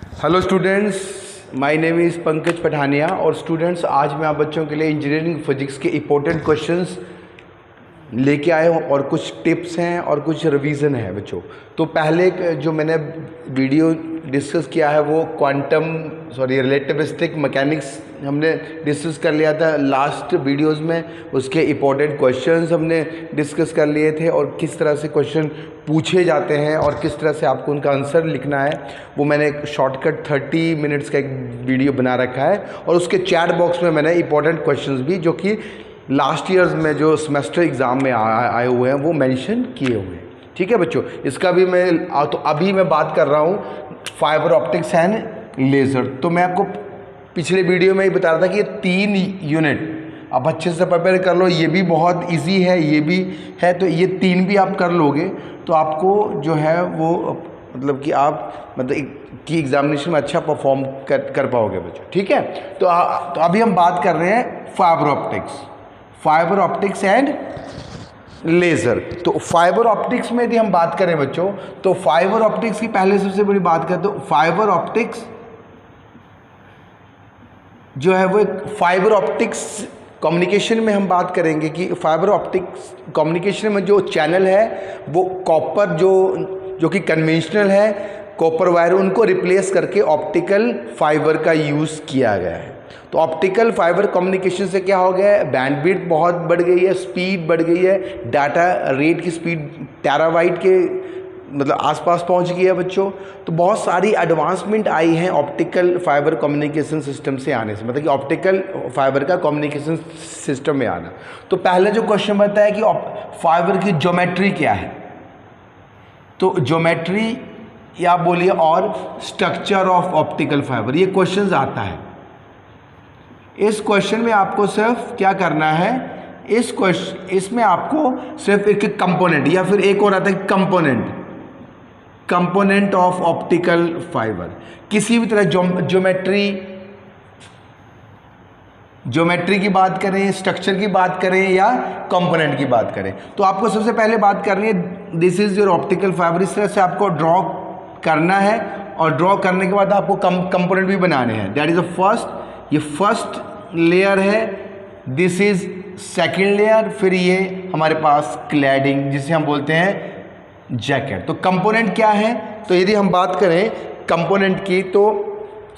Hello students, my name is Pankaj Pathania. और students, आज मैं आप बच्चों के लिए इंजीनियरिंग फिजिक्स के इंपॉर्टेंट क्वेश्चंस लेके आए हूँ और कुछ टिप्स हैं और कुछ रिवीजन है बच्चों। तो पहले जो मैंने वीडियो डिस्कस किया है वो रिलेटिविस्टिक मैकेनिक्स हमने डिस्कस कर लिया था लास्ट वीडियोस में। उसके इंपॉर्टेंट क्वेश्चंस हमने डिस्कस कर लिए थे और किस तरह से क्वेश्चन पूछे जाते हैं और किस तरह से आपको उनका आंसर लिखना है, वो मैंने एक शॉर्टकट 30 मिनट्स का एक वीडियो बना रखा है। और उसके चैट बॉक्स में मैंने इंपॉर्टेंट क्वेश्चंस भी जो कि लास्ट ईयर्स में जो सेमेस्टर एग्ज़ाम में आए हुए हैं वो मेंशन किए हुए हैं। ठीक है बच्चों, इसका भी तो अभी मैं बात कर रहा हूँ फाइबर ऑप्टिक्स एंड लेज़र। तो मैं आपको पिछले वीडियो में ही बता रहा था कि ये 3 यूनिट आप अच्छे से प्रिपेयर कर लो। ये भी बहुत इजी है, ये भी है, तो ये 3 भी आप कर लोगे तो आपको जो है वो मतलब कि आप कि एग्जामिनेशन में अच्छा परफॉर्म कर पाओगे बच्चों। ठीक है, तो अभी हम बात कर रहे हैं फाइबर ऑप्टिक्स एंड लेज़र। तो फाइबर ऑप्टिक्स में यदि हम बात करें बच्चों, तो फाइबर ऑप्टिक्स की पहले सबसे बड़ी बात करें तो फाइबर ऑप्टिक्स जो है वो एक फाइबर ऑप्टिक्स कम्युनिकेशन में हम बात करेंगे कि फाइबर ऑप्टिक्स कम्युनिकेशन में जो चैनल है वो कॉपर जो कि कन्वेंशनल है कॉपर वायर, उनको रिप्लेस करके ऑप्टिकल फाइबर का यूज़ किया गया है। तो ऑप्टिकल फाइबर कम्युनिकेशन से क्या हो गया है, बैंडविड्थ बहुत बढ़ गई है, स्पीड बढ़ गई है, डाटा रेट की स्पीड टेराबाइट के आसपास पहुंच गई है बच्चों। तो बहुत सारी एडवांसमेंट आई हैं ऑप्टिकल फाइबर कम्युनिकेशन सिस्टम से आने से, कि ऑप्टिकल फाइबर का कम्युनिकेशन सिस्टम में आना। तो पहले जो क्वेश्चन बनता है कि फाइबर की ज्योमेट्री क्या है, तो ज्योमेट्री या बोलिए और स्ट्रक्चर ऑफ ऑप्टिकल फाइबर, ये क्वेश्चन आता है। इस क्वेश्चन में आपको सिर्फ क्या करना है, इसमें आपको सिर्फ एक कंपोनेंट या फिर एक और आता है कंपोनेंट ऑफ ऑप्टिकल फाइबर, किसी भी तरह ज्योमेट्री की बात करें, स्ट्रक्चर की बात करें या कंपोनेंट की बात करें, तो आपको सबसे पहले बात करनी है this is your optical fibre. इस तरह से आपको ड्रॉ करना है और ड्रॉ करने के बाद आपको कंपोनेंट भी बनाने हैं। दैट इज द फर्स्ट, ये फर्स्ट लेयर है, दिस इज सेकेंड लेयर, फिर ये हमारे पास क्लैडिंग जिसे हम बोलते हैं जैकेट। तो कंपोनेंट क्या है, तो यदि हम बात करें कंपोनेंट की, तो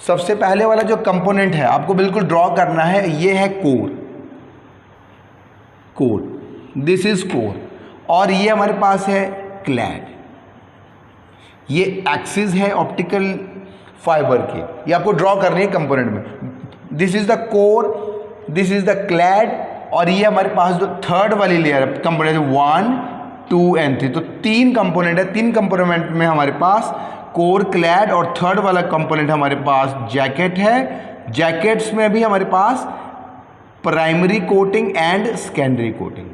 सबसे पहले वाला जो कंपोनेंट है आपको बिल्कुल ड्रॉ करना है, ये है कोर, दिस इज कोर, और ये हमारे पास है क्लैड। ये एक्सिस है ऑप्टिकल फाइबर की, ये आपको ड्रॉ करनी है कंपोनेंट में। This is the core, this is the clad, और ये हमारे पास जो थर्ड वाली लेयर कंपोनेंट 1, 2 एंड 3, तो 3 कंपोनेंट है। 3 कंपोनेंट में हमारे पास कोर, क्लैड और थर्ड वाला कंपोनेंट हमारे पास जैकेट है। जैकेट्स में भी हमारे पास primary coating and secondary coating,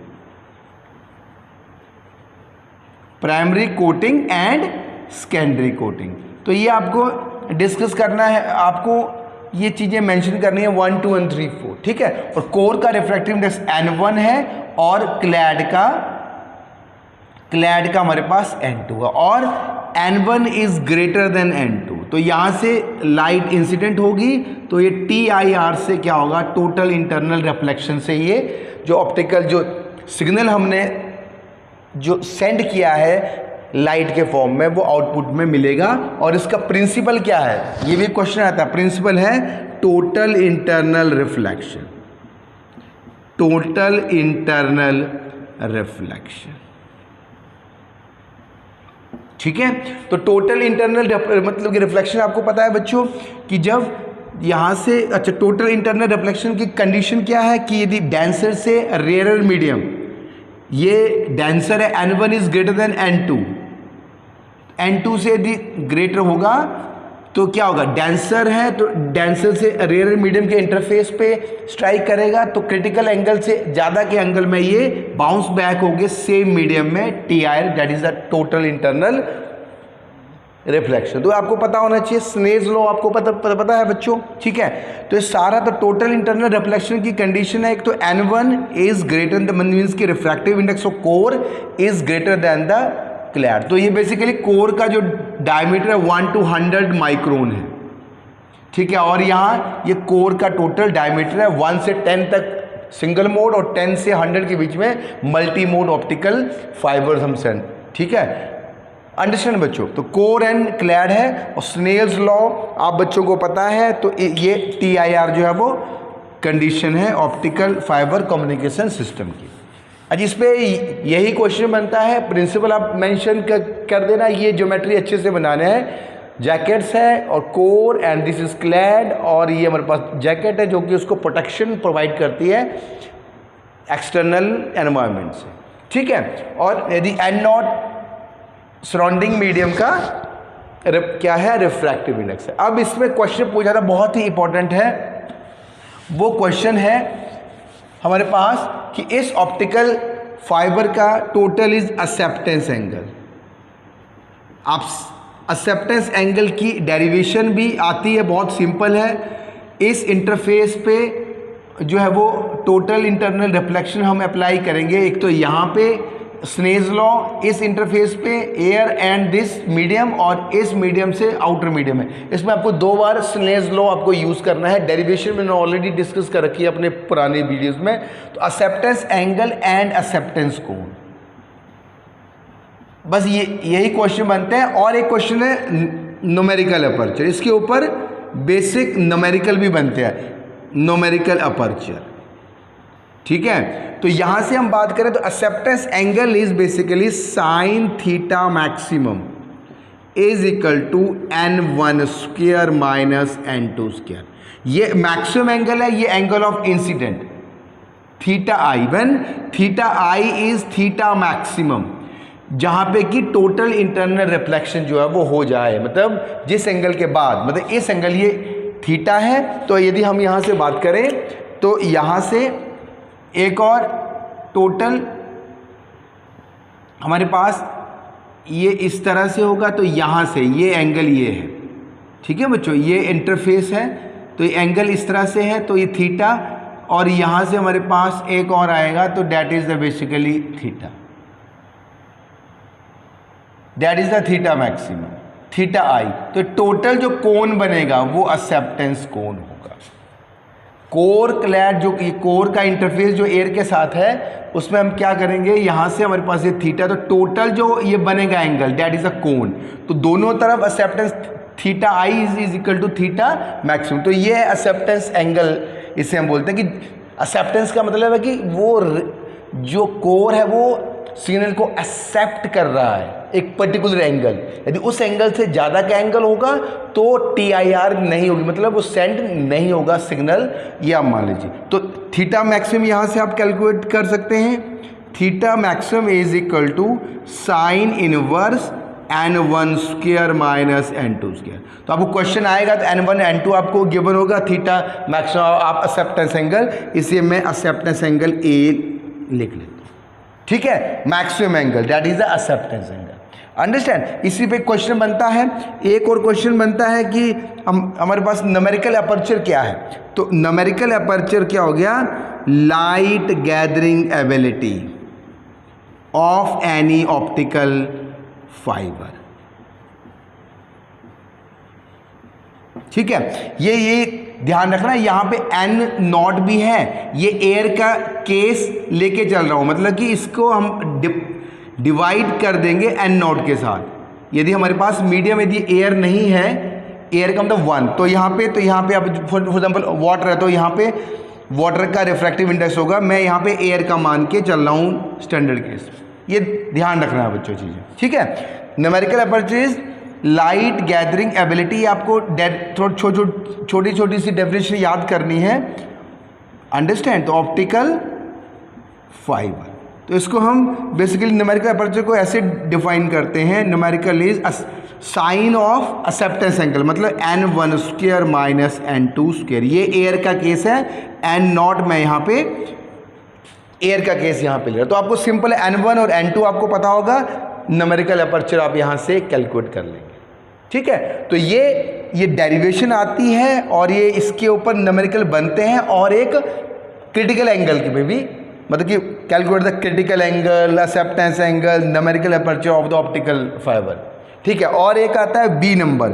primary coating and secondary coating. तो ये आपको डिस्कस करना है, आपको ये चीज़ें मेंशन करनी है 1, 2 एंड 3, 4। ठीक है, और कोर का रिफ्रैक्टिव इंडेक्स N1 है और क्लैड का हमारे पास N2 है, और N1 is greater then N2। तो यहाँ से लाइट इंसिडेंट होगी तो ये TIR से क्या होगा, टोटल इंटरनल रिफ्लेक्शन से ये जो ऑप्टिकल जो सिग्नल हमने जो सेंड किया है लाइट के फॉर्म में वो आउटपुट में मिलेगा। और इसका प्रिंसिपल क्या है, ये भी क्वेश्चन आता है। प्रिंसिपल है total internal reflection, total internal reflection. ठीक है, तो टोटल इंटरनल मतलब कि रिफ्लेक्शन आपको पता है बच्चों कि जब यहाँ से टोटल इंटरनल रिफ्लेक्शन की कंडीशन क्या है कि यदि डेंसर से रेयरर मीडियम, ये डेंसर है N1 is greater then N2 से यदि ग्रेटर होगा तो क्या होगा, डेंसर है तो डेंसर से रेयरर मीडियम के इंटरफेस पे स्ट्राइक करेगा, तो क्रिटिकल एंगल से ज़्यादा के एंगल में ये बाउंस बैक होंगे सेम मीडियम में TIR, that is the total internal reflection. तो आपको पता होना चाहिए, स्नेल्स लॉ आपको पता है बच्चों। ठीक है, तो ये सारा तो टोटल इंटरनल रिफ्लेक्शन की कंडीशन है। एक तो N1 is greater than means की refractive index of core is greater than the clad. तो ये बेसिकली कोर का जो डायमीटर है 1 to 100 माइक्रोन है। ठीक है। और यहाँ ये कोर का टोटल डायमीटर है 1 से 10 तक सिंगल मोड और 10 से 100 के बीच में मल्टी मोड ऑप्टिकल फाइबर्स हम सेंड, ठीक है। अंडरस्टैंड बच्चों? तो कोर एंड क्लैड है और स्नेल्स लॉ आप बच्चों को पता है, तो ये TIR जो है वो कंडीशन है ऑप्टिकल फाइबर कम्युनिकेशन सिस्टम की। आज इस पे यही क्वेश्चन बनता है, प्रिंसिपल आप मेंशन कर देना, ये ज्योमेट्री अच्छे से बनाने हैं। जैकेट्स है और core and this is clad, और ये हमारे पास जैकेट है जो कि उसको प्रोटेक्शन प्रोवाइड करती है एक्सटर्नल एनवायरनमेंट से, ठीक है। और यदि एन नॉट सराउंडिंग मीडियम का क्या है, रिफ्रैक्टिव इंडेक्स है। अब इसमें क्वेश्चन पूछा था बहुत ही इंपॉर्टेंट है, वो क्वेश्चन है हमारे पास कि इस ऑप्टिकल फाइबर का टोटल इज एक्सेप्टेंस एंगल। आप एक्सेप्टेंस एंगल की डेरिवेशन भी आती है, बहुत सिंपल है। इस इंटरफेस पे जो है वो टोटल इंटरनल रिफ्लेक्शन हम अप्लाई करेंगे। एक तो यहाँ पे स्नेल्स लॉ, इस इंटरफेस पे एयर एंड दिस मीडियम, और इस मीडियम से आउटर मीडियम है। इसमें आपको 2 बार स्नेल्स लॉ आपको यूज़ करना है। डेरिवेशन मैंने ऑलरेडी डिस्कस कर रखी है अपने पुराने वीडियोस में। तो एक्सेप्टेंस एंगल एंड एक्सेप्टेंस कोण, बस यही क्वेश्चन बनते हैं। और एक क्वेश्चन है न्यूमेरिकल अपर्चर, इसके ऊपर बेसिक न्यूमेरिकल भी बनते हैं, न्यूमेरिकल अपर्चर, ठीक है। तो यहां से हम बात करें तो acceptance angle is basically sine theta maximum is equal to n1 square minus n2 square. ये मैक्सिमम एंगल है, ये angle of incident theta i, when theta i is theta maximum, जहां पे कि टोटल इंटरनल रिफ्लेक्शन जो है वो हो जाए, मतलब जिस एंगल के बाद, मतलब इस एंगल ये थीटा है। तो यदि हम यहां से बात करें तो यहां से एक और टोटल हमारे पास ये इस तरह से होगा, तो यहाँ से ये एंगल ये है, ठीक है बच्चों, ये इंटरफेस है, तो ये एंगल इस तरह से है, तो ये थीटा, और यहाँ से हमारे पास एक और आएगा, तो that is the basically theta, that is the theta maximum, theta I. तो टोटल जो कोण बनेगा वो एक्सेप्टेंस कोण होगा। कोर क्लैड, जो कोर का इंटरफेस जो एयर के साथ है, उसमें हम क्या करेंगे, यहाँ से हमारे पास ये थीटा, तो टोटल जो ये बनेगा एंगल डैट इज अ कोण, तो दोनों तरफ acceptance theta i is equal to theta maximum. तो ये है एक्सेप्टेंस एंगल, इसे हम बोलते हैं कि एक्सेप्टेंस का मतलब है कि वो जो कोर है वो सिग्नल को एक्सेप्ट कर रहा है एक पर्टिकुलर एंगल। यदि उस एंगल से ज़्यादा का एंगल होगा तो TIR नहीं होगी, मतलब वो सेंड नहीं होगा सिग्नल, ये आप मान लीजिए। तो थीटा मैक्सिमम यहाँ से आप कैलकुलेट कर सकते हैं, theta maximum is equal to sine inverse n1 square minus n2 square. तो आपको क्वेश्चन आएगा तो n1 n2 आपको गिवन होगा, थीटा मैक्सिमम आप एक्सेप्टेंस एंगल, इसे मैं एक्सेप्टेंस एंगल A लिख लेता हूँ, ठीक है। Maximum angle that is the acceptance angle, understand. इसी पे क्वेश्चन बनता है, एक और क्वेश्चन बनता है कि हमारे पास न्यूमेरिकल अपर्चर क्या है। तो न्यूमेरिकल अपर्चर क्या हो गया, light gathering ability of any optical fibre, ठीक है। ये ध्यान रखना, यहाँ पे n नॉट भी है, ये एयर का केस लेके चल रहा हूँ, मतलब कि इसको हम डिवाइड कर देंगे n नॉट के साथ। यदि हमारे पास मीडियम, यदि एयर नहीं है, एयर का मतलब 1, तो यहाँ पे अब फॉर एग्जाम्पल वाटर है, तो यहाँ पे वाटर का रिफ्रैक्टिव इंडेक्स होगा, मैं यहाँ पे एयर का मान के चल रहा हूँ स्टैंडर्ड केस। ये ध्यान रखना है बच्चों चीज़ें, ठीक है। Numerical aperture is light gathering ability, आपको छोटी छोटी सी डेफिनेशन याद करनी है, अंडरस्टैंड। तो ऑप्टिकल फाइबर, तो इसको हम बेसिकली न्यूमेरिकल अपर्चर को ऐसे डिफाइन करते हैं, numerical is sine of acceptance angle, मतलब n1 square minus n2 square. ये एयर का केस है, n नॉट मैं यहाँ पे एयर का केस यहाँ पे ले रहा, तो आपको सिंपल n1 और n2 आपको पता होगा, न्यूमेरिकल अपर्चर आप यहाँ से कैलकुलेट कर लेंगे, ठीक है। तो ये डेरिवेशन आती है और ये इसके ऊपर न्यूमेरिकल बनते हैं, और एक क्रिटिकल एंगल की में भी, मतलब कि calculate the critical angle, acceptance angle, numerical aperture of the optical fibre, ठीक है। और एक आता है B नंबर,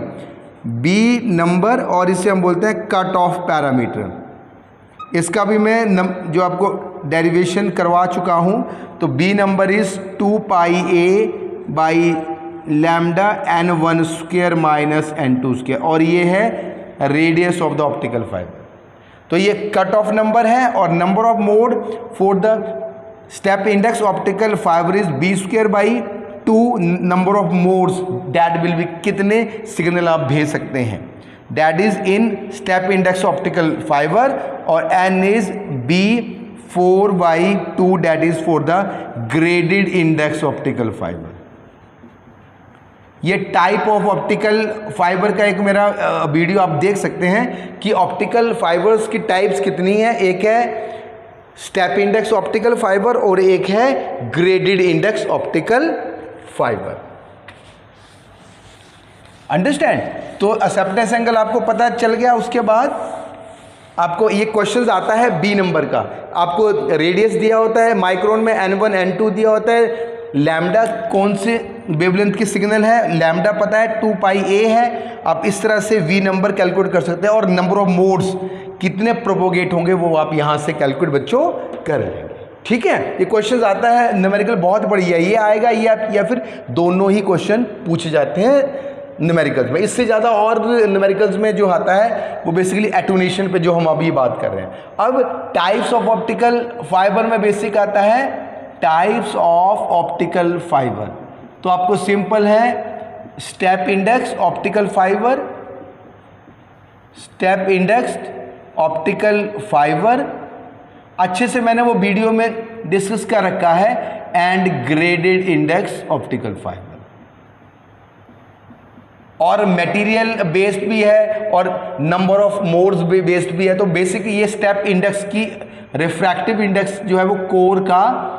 बी नंबर, और इसे हम बोलते हैं कट ऑफ पैरामीटर। इसका भी मैं जो आपको डेरिवेशन करवा चुका हूँ। तो b number is 2 pi a by lambda n1 square minus n2 square, और ये है radius of the optical fiber. तो ये कट ऑफ नंबर है, और number of mode for the step index optical fiber is b square by 2 number of modes that will be, कितने signal आप भेज सकते हैं, that is in step index optical fiber, और n is b 4/2 that is for the graded index optical fibre. ये type of optical fibre का एक मेरा वीडियो आप देख सकते हैं कि ऑप्टिकल फाइबर्स की टाइप्स कितनी है। एक है स्टेप इंडेक्स ऑप्टिकल फाइबर और एक है graded index optical fibre. Understand? तो एक्सेप्टेंस एंगल आपको पता चल गया। उसके बाद आपको ये क्वेश्चन आता है बी नंबर का, आपको रेडियस दिया होता है माइक्रोन में, n1 n2 दिया होता है, लैम्डा कौन से वेवलेंथ की सिग्नल है, लैम्डा पता है 2 पाई ए है। आप इस तरह से वी नंबर कैलकुलेट कर सकते हैं, और नंबर ऑफ मोड्स कितने प्रोपोगेट होंगे वो आप यहाँ से कैलकुलेट बच्चों कर लेंगे। ठीक है, ये क्वेश्चन आता है न्यूमेरिकल, बहुत बढ़िया। ये आएगा या फिर दोनों ही क्वेश्चन पूछे जाते हैं न्यूमेरिकल्स में। इससे ज़्यादा और न्यूमेरिकल्स में जो आता है वो बेसिकली एटोनेशन पे जो हम अभी बात कर रहे हैं। अब टाइप्स ऑफ ऑप्टिकल फाइबर में बेसिक आता है टाइप्स ऑफ ऑप्टिकल फाइबर। तो आपको सिंपल है step index optical fibre, step index optical fibre, अच्छे से मैंने वो वीडियो में डिस्कस कर रखा है, and graded index optical fiber. और मटेरियल बेस्ड भी है और नंबर ऑफ मोड्स भी बेस्ड भी है। तो बेसिकली ये स्टेप इंडेक्स की रिफ्रैक्टिव इंडेक्स जो है वो कोर का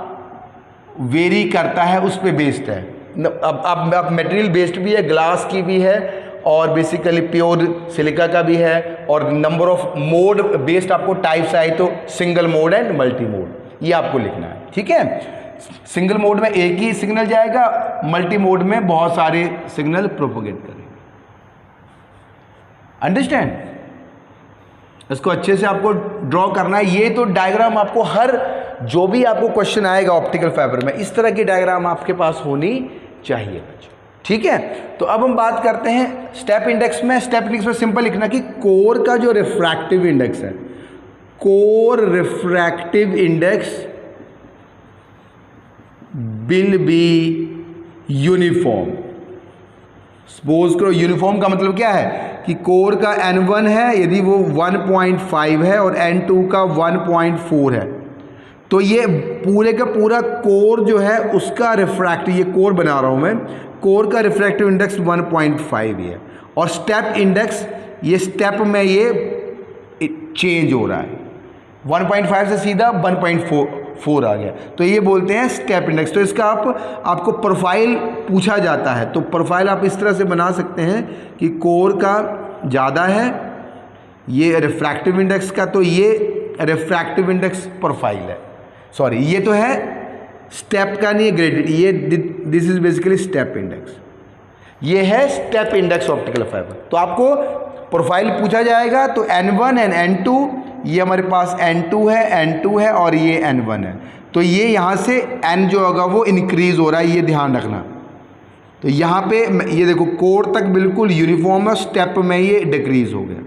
वेरी करता है, उस पे बेस्ड है। अब मटेरियल बेस्ड भी है, ग्लास की भी है, और बेसिकली प्योर सिलिका का भी है, और नंबर ऑफ मोड बेस्ड आपको टाइप्स आए तो single mode and multi mode, ये आपको लिखना है। ठीक है, सिंगल मोड में एक ही सिग्नल जाएगा, मल्टी मोड में बहुत सारे सिग्नल प्रोपोगेट करेंगे। अंडरस्टैंड? इसको अच्छे से आपको ड्रॉ करना है। ये तो डायग्राम आपको हर जो भी आपको क्वेश्चन आएगा ऑप्टिकल फाइबर में, इस तरह की डायग्राम आपके पास होनी चाहिए बच्चों। ठीक है, तो अब हम बात करते हैं स्टेप इंडेक्स में। स्टेप इंडेक्स में सिंपल लिखना कि कोर का जो रिफ्रैक्टिव इंडेक्स है, core refractive index will be uniform. Suppose करो यूनिफॉर्म का मतलब क्या है कि कोर का n1 है, यदि वो 1.5 है और n2 का 1.4 है, तो ये पूरे का पूरा कोर जो है उसका रिफ्रैक्टिव, ये कोर बना रहा हूँ मैं, कोर का रिफ्रैक्टिव इंडेक्स 1.5 है, और स्टेप इंडेक्स ये स्टेप में ये चेंज हो रहा है, 1.5 से सीधा 1.4 आ गया, तो ये बोलते हैं स्टेप इंडेक्स। तो इसका आपको प्रोफाइल पूछा जाता है, तो प्रोफाइल आप इस तरह से बना सकते हैं कि कोर का ज़्यादा है ये रिफ्रैक्टिव इंडेक्स का, तो ये रिफ्रैक्टिव इंडेक्स प्रोफाइल है। सॉरी, ये तो है स्टेप का नहीं है, ग्रेडेड, ये this is basically step index, ये है स्टेप इंडेक्स ऑप्टिकल फाइबर। तो आपको प्रोफाइल पूछा जाएगा, तो n1 एंड n2, ये हमारे पास n2 है और ये n1 है, तो ये यहाँ से n जो होगा वो इंक्रीज हो रहा है, ये ध्यान रखना। तो यहाँ पे ये देखो कोर तक बिल्कुल यूनिफॉर्म है, स्टेप में ये डिक्रीज हो गया।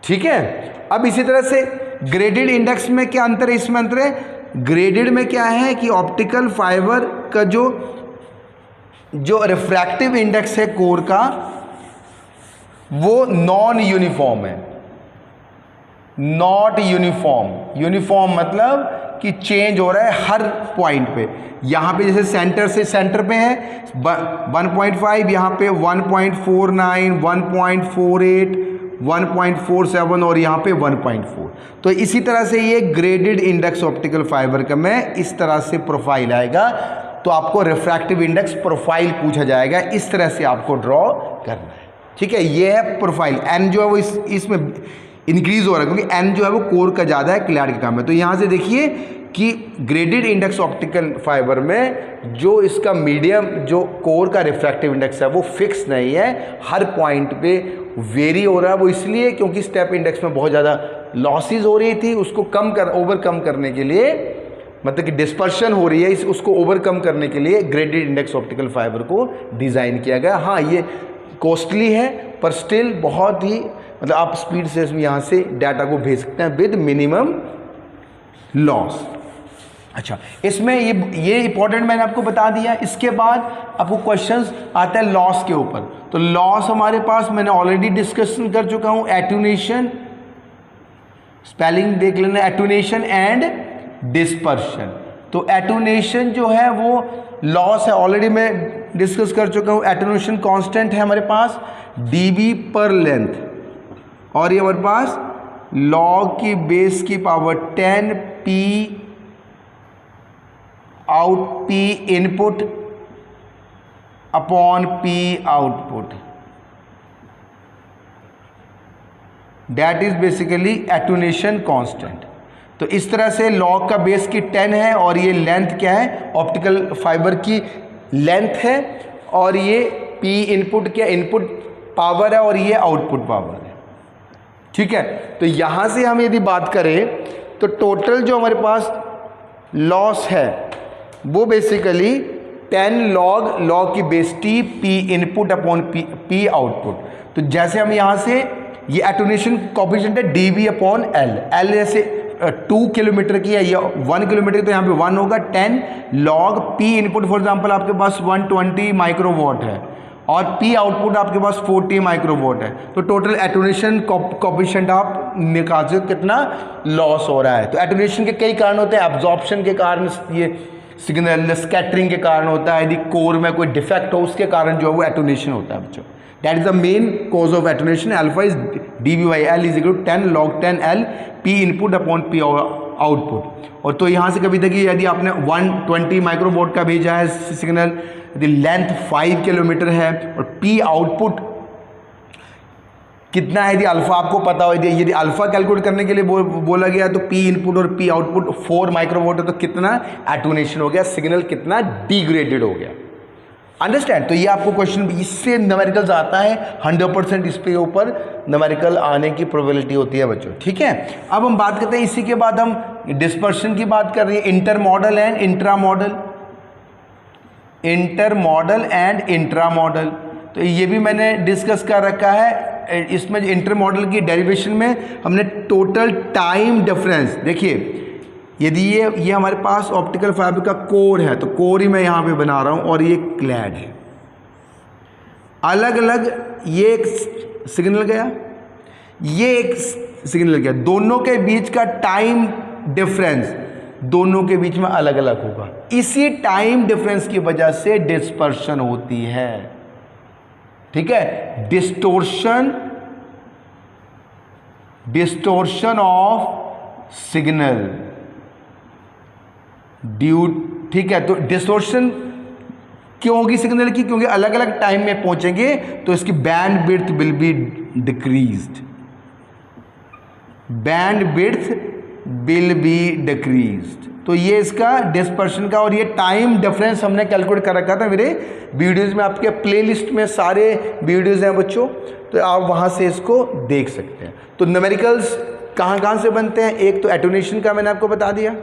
ठीक है, अब इसी तरह से ग्रेडेड इंडेक्स में क्या अंतर है, इसमें अंतर है। ग्रेडेड में क्या है कि ऑप्टिकल फाइबर का जो रिफ्रैक्टिव इंडेक्स है कोर का, वो नॉन यूनिफॉर्म है, नॉट यूनिफॉर्म। यूनिफॉर्म मतलब कि चेंज हो रहा है हर पॉइंट पे। यहाँ पे जैसे सेंटर से सेंटर पे है 1.5, यहाँ पे 1.49, 1.48, 1.47 और यहाँ पे 1.4। तो इसी तरह से ये ग्रेडेड इंडेक्स ऑप्टिकल फाइबर का में इस तरह से प्रोफाइल आएगा, तो आपको रिफ्रैक्टिव इंडेक्स प्रोफाइल पूछा जाएगा, इस तरह से आपको ड्रॉ करना है। ठीक है, ये है प्रोफाइल। n जो है वो इसमें इंक्रीज हो रहा है, क्योंकि n जो है वो कोर का ज़्यादा है, क्लैड का कम है। तो यहाँ से देखिए कि ग्रेडेड इंडेक्स ऑप्टिकल फाइबर में जो इसका मीडियम जो कोर का रिफ्रैक्टिव इंडेक्स है वो फिक्स नहीं है, हर पॉइंट पे वेरी हो रहा है। वो इसलिए क्योंकि स्टेप इंडेक्स में बहुत ज़्यादा लॉसेस हो रही थी, उसको ओवरकम करने के लिए, मतलब कि डिस्पर्शन हो रही है, उसको ओवरकम करने के लिए ग्रेडेड इंडेक्स ऑप्टिकल फाइबर को डिज़ाइन किया गया। हाँ, ये कॉस्टली है पर स्टिल बहुत ही, मतलब आप स्पीड से यहाँ से डाटा को भेज सकते हैं विद मिनिमम लॉस। अच्छा, इसमें ये इंपॉर्टेंट मैंने आपको बता दिया। इसके बाद आपको क्वेश्चंस आता है लॉस के ऊपर। तो लॉस हमारे पास मैंने ऑलरेडी डिस्कशन कर चुका हूँ, एटूनेशन, स्पेलिंग देख लेना, एटूनेशन एंड डिस्पर्शन। तो एटूनेशन जो है वो लॉस है, ऑलरेडी मैं डिस्कस कर चुका हूँ। एटूनेशन कांस्टेंट है हमारे पास dB पर लेंथ, और ये हमारे पास लॉग की बेस की power 10 P out P input upon P output, that is basically attenuation constant. तो इस तरह से लॉग का बेस की 10 है और ये लेंथ क्या है, ऑप्टिकल फाइबर की लेंथ है, और ये P इनपुट क्या, इनपुट पावर है, और ये आउटपुट पावर है। ठीक है, तो यहाँ से हम यदि बात करें तो टोटल जो हमारे पास लॉस है वो बेसिकली 10 लॉग की base T P input upon P output. तो जैसे हम यहाँ से, ये एटूनेशन कोएफिशिएंट है dB अपॉन L जैसे 2 किलोमीटर की है या 1 किलोमीटर की, तो यहाँ पे 1 होगा। 10 log P input for example आपके पास 120 माइक्रोवॉट है और P आउटपुट आपके पास 40 माइक्रोवॉट है, तो टोटल एटूनेशन कोएफिशिएंट आप निकाल सकते कितना लॉस हो रहा है। तो एटूनेशन के कई कारण होते हैं, एब्जॉर्प्शन के कारण, ये सिग्नल स्कैटरिंग के कारण होता है, यदि कोर में कोई डिफेक्ट हो उसके कारण जो है वो एटूनेशन होता है बच्चों। That is the main cause of attenuation. Alpha is dB by L is equal to 10 log 10 L P input upon P output. और तो यहाँ से कभी देखिए, यदि आपने 120 माइक्रोवॉट का भेजा है सिग्नल, यदि लेंथ 5 किलोमीटर है और P आउटपुट कितना है, यदि अल्फा आपको पता हो, यदि अल्फा कैलकुलेट करने के लिए बोला गया तो P इनपुट और P आउटपुट 4 माइक्रोवॉट है, तो कितना एटूनेशन हो गया, सिग्नल कितना डिग्रेडेड हो गया। अंडरस्टैंड? तो ये आपको क्वेश्चन, इससे न्यूमेरिकल्स आता है 100%, इस पे ऊपर न्यूमेरिकल आने की प्रोबेबिलिटी होती है बच्चों। ठीक है, अब हम बात करते हैं, इसी के बाद हम डिस्पर्शन की बात कर रहे हैं, inter model and intra model, inter model and intra model. तो ये भी मैंने डिस्कस कर रखा है। इसमें इंटर मॉडल की डेरिवेशन में हमने टोटल टाइम डिफरेंस, देखिए यदि ये हमारे पास ऑप्टिकल फाइबर का कोर है, तो कोर ही मैं यहाँ पे बना रहा हूँ, और ये क्लैड है, अलग अलग, ये एक सिग्नल गया, ये एक सिग्नल गया, दोनों के बीच का टाइम डिफरेंस दोनों के बीच में अलग अलग होगा। इसी टाइम डिफरेंस की वजह से डिस्पर्शन होती है। ठीक है, डिस्टोर्शन ऑफ सिग्नल ड्यू। ठीक है, तो डिस्टोर्शन क्यों होगी सिग्नल की, क्योंकि अलग अलग टाइम में पहुंचेंगे तो इसकी band width will be decreased, band width will be decreased. तो ये इसका डिस्पर्शन का, और ये टाइम डिफरेंस हमने कैलकुलेट कर रखा था मेरे वीडियोज़ में, आपके प्लेलिस्ट में सारे वीडियोज़ हैं बच्चों, तो आप वहाँ से इसको देख सकते हैं। तो न्यूमेरिकल्स कहाँ से बनते हैं, एक तो एटूनेशन का मैंने आपको बता दिया,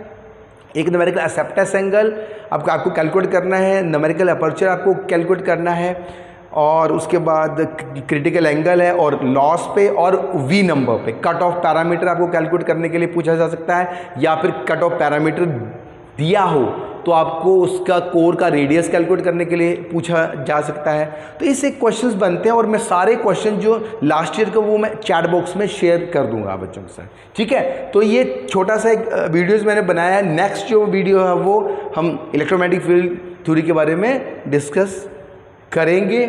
एक न्यूमेरिकल एक्सेप्टेंस एंगल आपको कैलकुलेट करना है, न्यूमेरिकल अपर्चर आपको कैलकुलेट करना है, और उसके बाद क्रिटिकल एंगल है, और लॉस पे और वी नंबर पे कट ऑफ पैरामीटर आपको कैलकुलेट करने के लिए पूछा जा सकता है, या फिर कट ऑफ पैरामीटर दिया हो तो आपको उसका कोर का रेडियस कैलकुलेट करने के लिए पूछा जा सकता है। तो इससे क्वेश्चंस बनते हैं, और मैं सारे क्वेश्चन जो लास्ट ईयर का वो मैं चैट बॉक्स में शेयर कर दूंगा बच्चों के साथ। ठीक है, तो ये छोटा सा एक वीडियोज़ मैंने बनाया है। नेक्स्ट जो वीडियो है वो हम इलेक्ट्रोमैग्नेटिक फील्ड थ्योरी के बारे में डिस्कस करेंगे।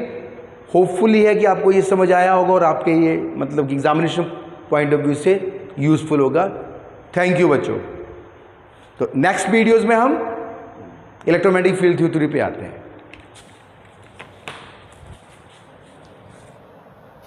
होपफुली है कि आपको ये समझ आया होगा और आपके ये मतलब कि एग्जामिनेशन पॉइंट ऑफ व्यू से यूज़फुल होगा। थैंक यू बच्चों। तो नेक्स्ट वीडियोज़ में हम इलेक्ट्रोमैग्नेटिक फील्ड थ्योरी पे आते हैं।